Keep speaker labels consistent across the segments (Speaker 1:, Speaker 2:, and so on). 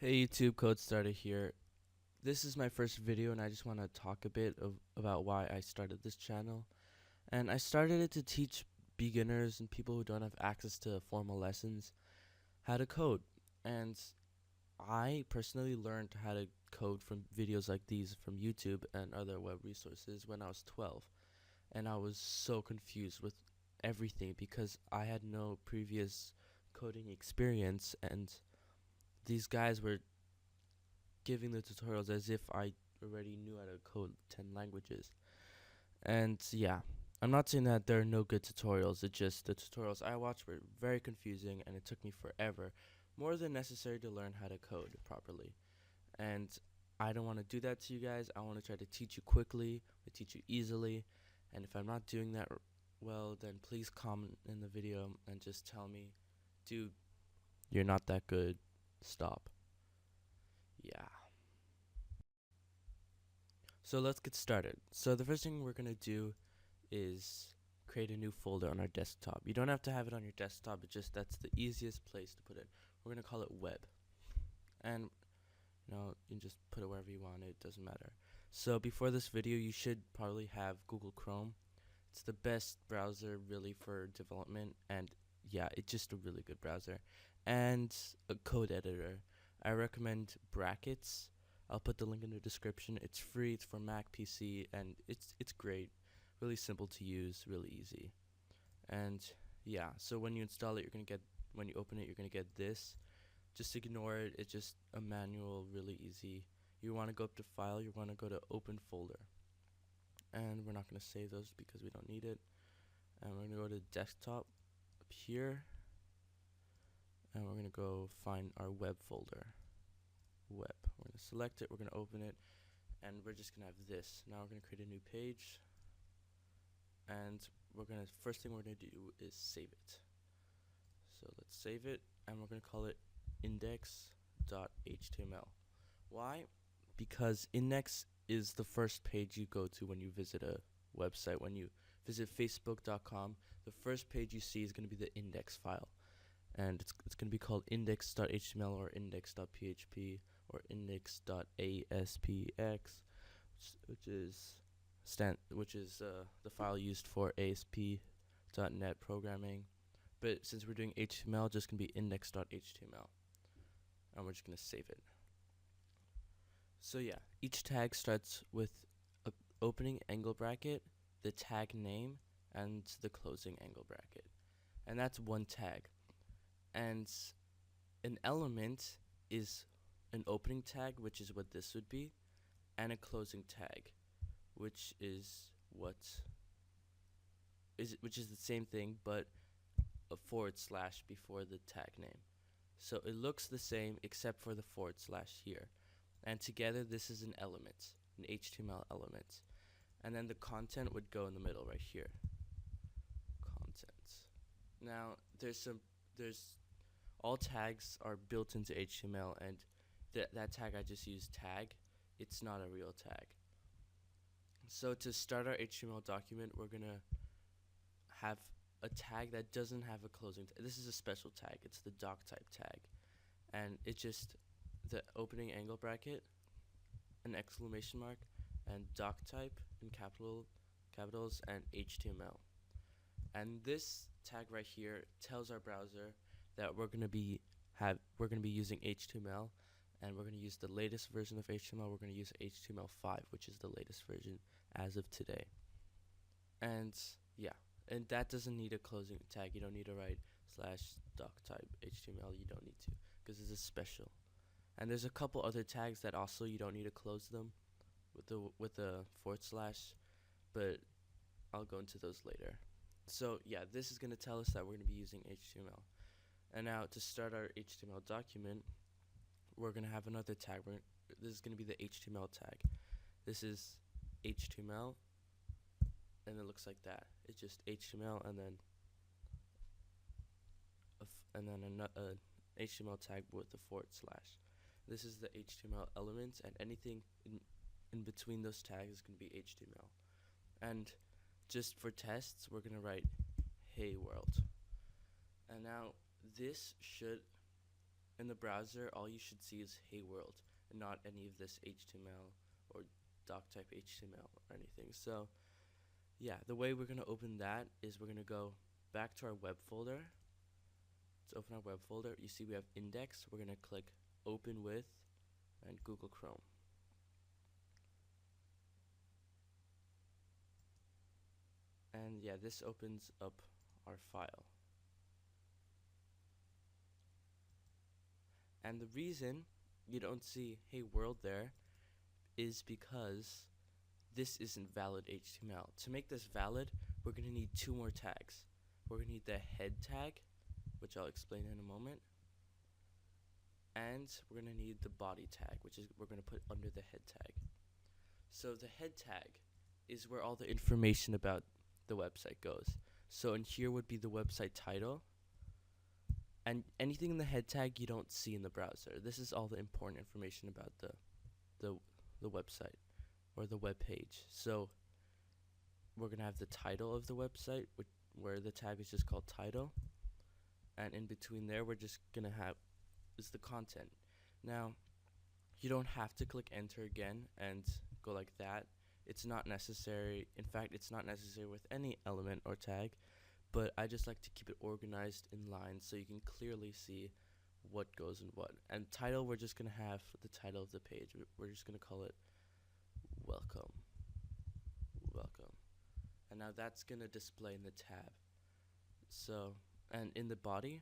Speaker 1: Hey YouTube, codeStarter here. This is my first video and I just want to talk a bit about why I started this channel. And I started it to teach beginners and people who don't have access to formal lessons how to code. And I personally learned how to code from videos like these from YouTube and other web resources when I was 12. And I was so confused with everything because I had no previous coding experience, and these guys were giving the tutorials as if I already knew how to code 10 languages. And yeah, I'm not saying that there are no good tutorials, it's just the tutorials I watched were very confusing and it took me forever, more than necessary, to learn how to code properly. And I don't want to do that to you guys. I want to try to teach you quickly, to teach you easily, and if I'm not doing that well, then please comment in the video and just tell me, dude, you're not that good, stop. Yeah. So let's get started. So the first thing we're going to do is create a new folder on our desktop. You don't have to have it on your desktop, it's just that's the easiest place to put it. We're going to call it web. And you can just put it wherever you want, it doesn't matter. So before this video, you should probably have Google Chrome. It's the best browser really for development, and yeah, it's just a really good browser. And a code editor. I recommend Brackets. I'll put the link in the description. It's free, it's for Mac, PC, and it's great. Really simple to use, really easy. And yeah, so when you install it, when you open it, you're gonna get this. Just ignore it, it's just a manual, really easy. You wanna go up to File, you wanna go to Open Folder. And we're not gonna save those because we don't need it. And we're gonna go to Desktop up here, and we're gonna go find our web folder. Web. We're gonna select it, we're gonna open it, and we're just gonna have this. Now we're gonna create a new page, and first thing we're gonna do is save it. So let's save it, and we're gonna call it index.html. Why? Because index is the first page you go to when you visit a website. When you visit facebook.com, the first page you see is going to be the index file, and it's going to be called index.html or index.php or index.aspx, which is the file used for ASP.NET programming. But since we're doing HTML, just going to be index.html, and we're just going to save it. So yeah, each tag starts with a opening angle bracket, the tag name, and the closing angle bracket. And that's one tag. And an element is an opening tag, which is what this would be, and a closing tag, which is which is the same thing but a forward slash before the tag name. So it looks the same except for the forward slash here. And together this is an element, an HTML element. And then the content would go in the middle right here. Content. Now there's all tags are built into HTML, and that tag I just used, tag, it's not a real tag. So to start our HTML document, we're gonna have a tag that doesn't have a closing this is a special tag, it's the doc type tag, and it's just the opening angle bracket, an exclamation mark, and doc type in capitals, and HTML. And this tag right here tells our browser that we're gonna be using HTML, and we're gonna use the latest version of HTML. We're gonna use HTML5, which is the latest version as of today. And yeah, and that doesn't need a closing tag. You don't need to write /doc type HTML. You don't need to, because this is special. And there's a couple other tags that also you don't need to close them with the forward slash, but I'll go into those later. So yeah, this is going to tell us that we're going to be using HTML. And now to start our HTML document, we're going to have another tag. This is going to be the HTML tag. This is HTML, and it looks like that. It's just HTML and then an HTML tag with the forward slash. This is the HTML elements, and anything in between those tags is going to be HTML. And just for tests, we're going to write hey world. And now this should in the browser, all you should see is "Hey World" and not any of this HTML or doc type HTML or anything. So yeah, the way we're gonna open that is we're gonna go back to our web folder. Let's open our web folder. You see we have index. We're gonna click open with and Google Chrome. And yeah, this opens up our file. And the reason you don't see "Hey World" there is because this isn't valid HTML. To make this valid, we're going to need two more tags. We're going to need the head tag, which I'll explain in a moment, and we're going to need the body tag, which is we're going to put under the head tag. So the head tag is where all the information about the website goes. So in here would be the website title, and anything in the head tag you don't see in the browser. This is all the important information about the website or the web page. So we're gonna have the title of the website, where the tag is just called title, and in between there we're just gonna have is the content. Now you don't have to click enter again and go like that. It's not necessary. In fact, it's not necessary with any element or tag, but I just like to keep it organized in lines so you can clearly see what goes in what. And title, we're just gonna have the title of the page. We're just gonna call it welcome. And now that's gonna display in the tab. So, and in the body,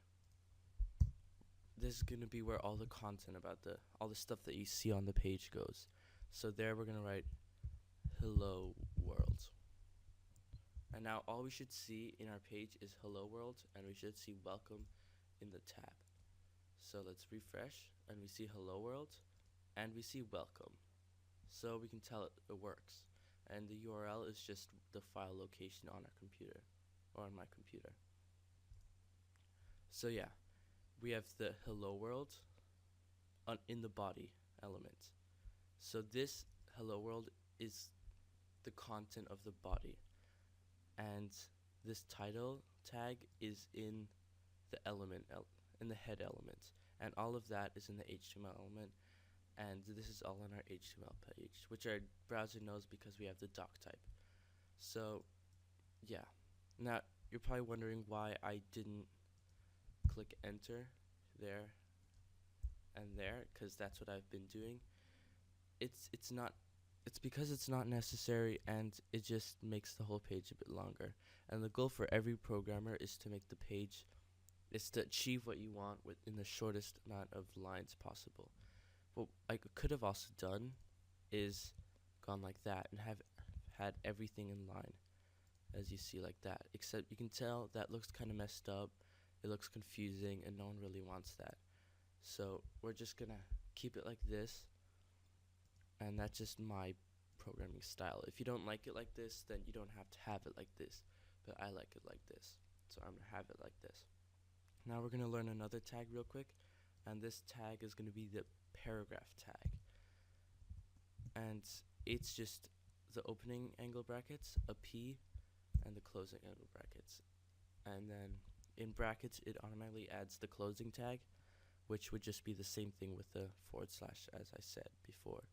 Speaker 1: this is gonna be where all the content about all the stuff that you see on the page goes. So there we're gonna write hello world. And now all we should see in our page is hello world, and we should see welcome in the tab. So let's refresh, and we see hello world, and we see welcome. So we can tell it works. And the URL is just the file location on our computer, or on my computer. So yeah, we have the hello world in the body element. So this hello world is the content of the body, and this title tag is in the element in the head element, and all of that is in the HTML element, and this is all on our HTML page, which our browser knows because we have the doc type. So yeah, now you're probably wondering why I didn't click enter there and there, because that's what I've been doing. It's because it's not necessary, and it just makes the whole page a bit longer. And the goal for every programmer is to make the page, is to achieve what you want in the shortest amount of lines possible. What I could have also done is gone like that and have had everything in line, as you see like that. Except you can tell that looks kind of messed up. It looks confusing, and no one really wants that. So we're just gonna keep it like this, and that's just my programming style. If you don't like it like this, then you don't have to have it like this, but I like it like this, so I'm gonna have it like this. Now we're gonna learn another tag real quick, and this tag is gonna be the paragraph tag, and it's just the opening angle brackets, a P, and the closing angle brackets, and then in brackets it automatically adds the closing tag, which would just be the same thing with the / as I said before.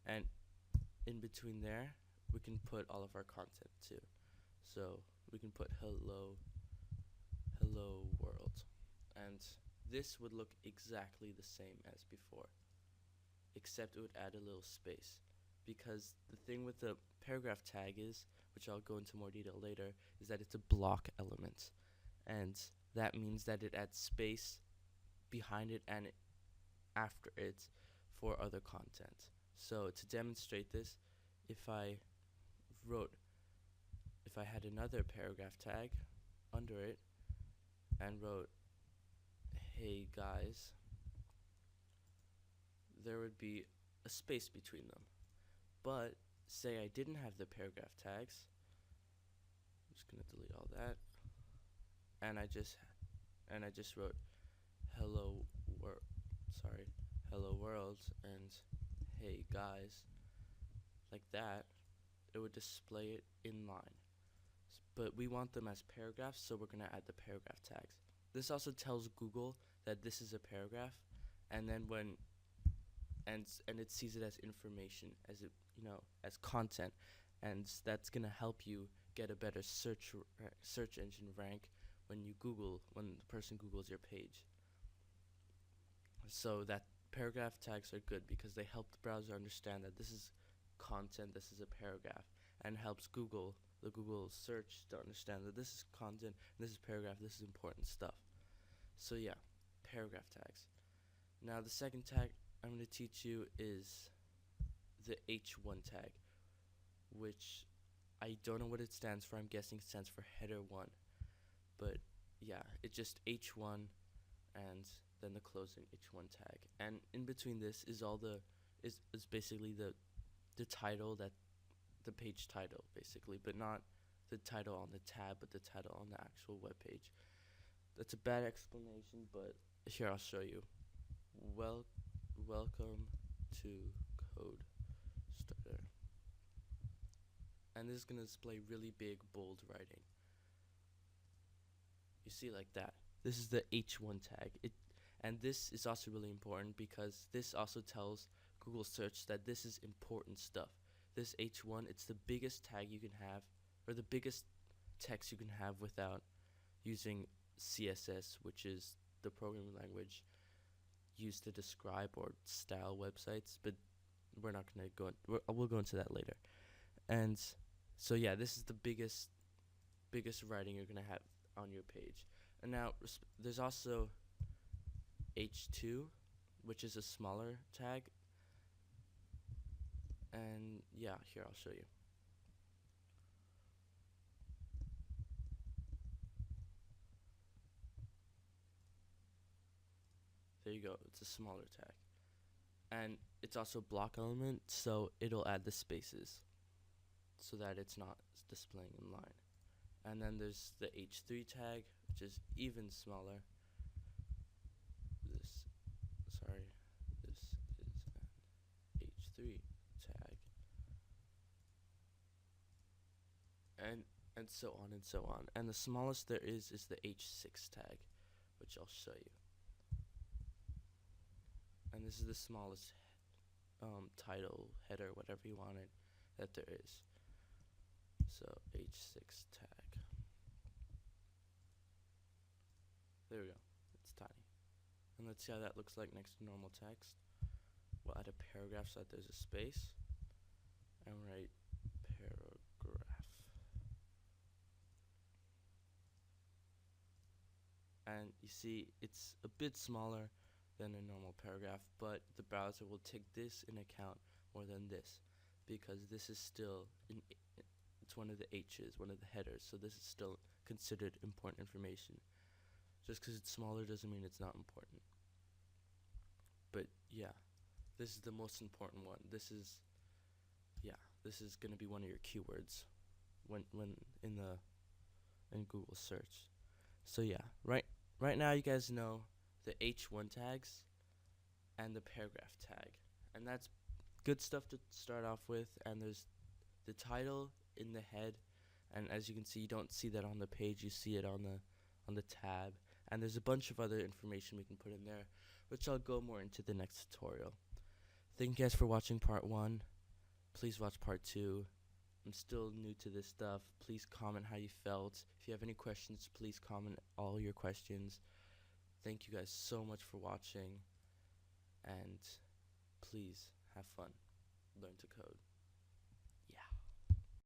Speaker 1: And in between there we can put all of our content too. So we can put hello world, and this would look exactly the same as before, except it would add a little space, because the thing with the paragraph tag is, which I'll go into more detail later, is that it's a block element, and that means that it adds space behind it and after it for other content. So to demonstrate this, if I had another paragraph tag under it and wrote hey guys, there would be a space between them. But say I didn't have the paragraph tags, I'm just gonna delete all that, and I just wrote hello world and hey guys, like that, it would display it in line. But we want them as paragraphs, so we're gonna add the paragraph tags. This also tells Google that this is a paragraph, and then and it sees it as information, as it, as content, and that's gonna help you get a better search engine rank when the person Googles your page. So that paragraph tags are good because they help the browser understand that this is content, this is a paragraph, and helps the Google search to understand that this is content, this is paragraph, this is important stuff. So yeah, paragraph tags. Now the second tag I'm going to teach you is the H1 tag, which I don't know what it stands for. I'm guessing it stands for header 1. But yeah, it's just H1 and then the closing H1 tag. And in between this is is basically the title, that the page title basically, but not the title on the tab, but the title on the actual web page. That's a bad explanation, but here I'll show you. Welcome to codeStarter. And this is going to display really big, bold writing. You see, like that. This is the H1 tag. And this is also really important because this also tells Google search that this is important stuff. This H1, it's the biggest tag you can have, or the biggest text you can have without using CSS, which is the programming language used to describe or style websites, but we're not going to we'll go into that later. And so yeah, this is the biggest writing you're going to have on your page. And now there's also H2, which is a smaller tag. And yeah, here I'll show you. There you go, it's a smaller tag. And it's also block element, so it'll add the spaces so that it's not displaying in line. And then there's the H3 tag, which is even smaller. This is an H3 tag. And so on and so on. And the smallest there is the H6 tag, which I'll show you. And this is the smallest title, header, whatever you want it, that there is. So H6 tag. There we go. It's tiny. And let's see how that looks like next to normal text. We'll add a paragraph so that there's a space. And write paragraph. And you see it's a bit smaller than a normal paragraph, but the browser will take this in account more than this, because this is still it's one of the H's, one of the headers, so this is still considered important information. Just because it's smaller doesn't mean it's not important. But yeah, this is the most important one. This is going to be one of your keywords when in Google search. So yeah, right now you guys know the H1 tags and the paragraph tag, and that's good stuff to start off with. And there's the title in the head, and as you can see, you don't see that on the page, you see it on the tab. And there's a bunch of other information we can put in there, which I'll go more into the next tutorial. Thank you guys for watching part 1. Please watch part 2. I'm still new to this stuff. Please comment how you felt. If you have any questions, please comment all your questions. Thank you guys so much for watching, and please have fun. Learn to code.